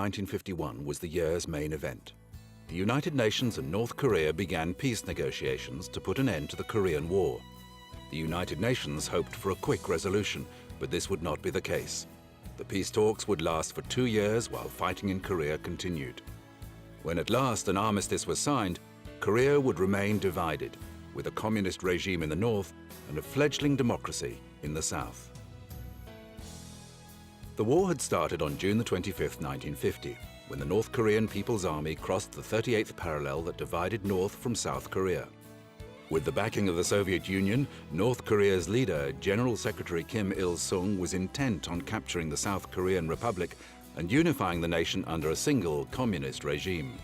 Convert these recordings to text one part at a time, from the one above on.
1951 was the year's main event. The United Nations and North Korea began peace negotiations to put an end to the Korean War. The United Nations hoped for a quick resolution, but this would not be the case. The peace talks would last for 2 years while fighting in Korea continued. When at last an armistice was signed, Korea would remain divided, with a communist regime in the north and a fledgling democracy in the south. The war had started on June 25, 1950, when the North Korean People's Army crossed the 38th parallel that divided North from South Korea. With the backing of the Soviet Union, North Korea's leader, General Secretary Kim Il-sung, was intent on capturing the South Korean Republic and unifying the nation under a single communist regime.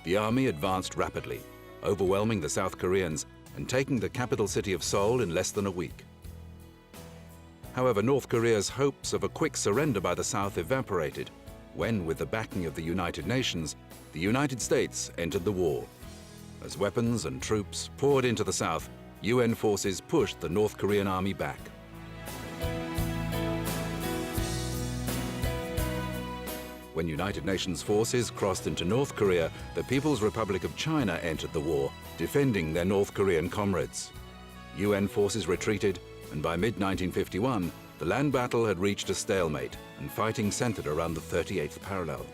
The army advanced rapidly, overwhelming the South Koreans and taking the capital city of Seoul in less than a week. However, North Korea's hopes of a quick surrender by the South evaporated when, with the backing of the United Nations, the United States entered the war. As weapons and troops poured into the South, UN forces pushed the North Korean army back. When United Nations forces crossed into North Korea, the People's Republic of China entered the war, defending their North Korean comrades. UN forces retreated, and by mid-1951, the land battle had reached a stalemate, and fighting centered around the 38th parallel.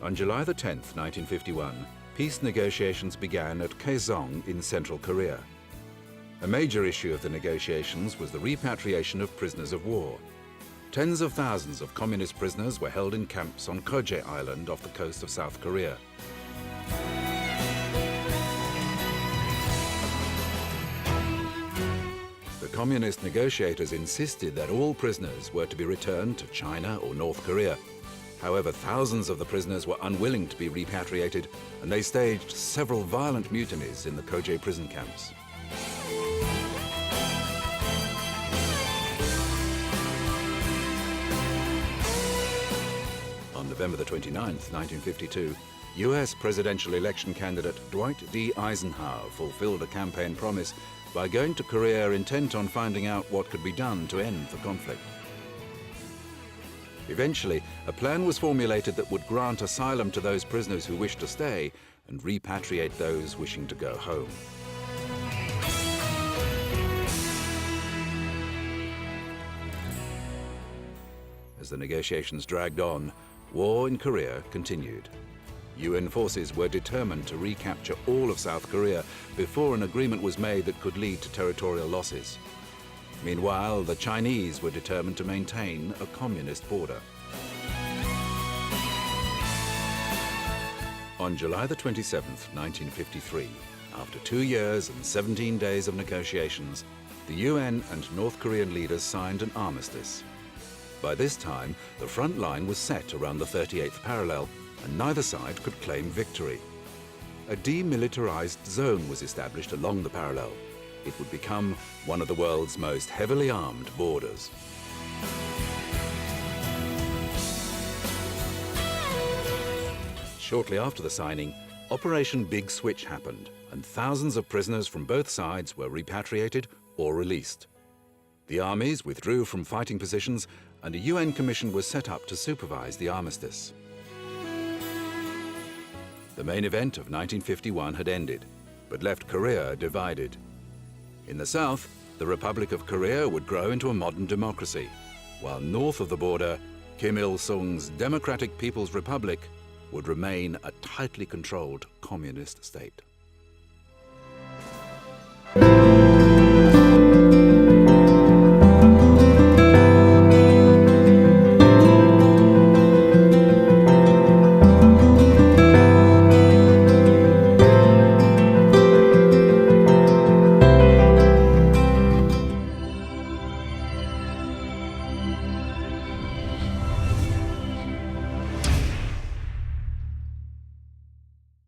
On July 10, 1951, peace negotiations began at Kaesong in central Korea. A major issue of the negotiations was the repatriation of prisoners of war. Tens of thousands of communist prisoners were held in camps on Koje Island off the coast of South Korea. The communist negotiators insisted that all prisoners were to be returned to China or North Korea. However, thousands of the prisoners were unwilling to be repatriated, and they staged several violent mutinies in the Koje prison camps. On November 29, 1952, US presidential election candidate Dwight D. Eisenhower fulfilled a campaign promise by going to Korea intent on finding out what could be done to end the conflict. Eventually, a plan was formulated that would grant asylum to those prisoners who wished to stay and repatriate those wishing to go home. As the negotiations dragged on, war in Korea continued. UN forces were determined to recapture all of South Korea before an agreement was made that could lead to territorial losses. Meanwhile, the Chinese were determined to maintain a communist border. On July 27, 1953, after 2 years and 17 days of negotiations, the UN and North Korean leaders signed an armistice. By this time, the front line was set around the 38th parallel, and neither side could claim victory. A demilitarized zone was established along the parallel. It would become one of the world's most heavily armed borders. Shortly after the signing, Operation Big Switch happened, and thousands of prisoners from both sides were repatriated or released. The armies withdrew from fighting positions, and a UN commission was set up to supervise the armistice. The main event of 1951 had ended, but left Korea divided. In the south, the Republic of Korea would grow into a modern democracy, while north of the border, Kim Il-sung's Democratic People's Republic would remain a tightly controlled communist state.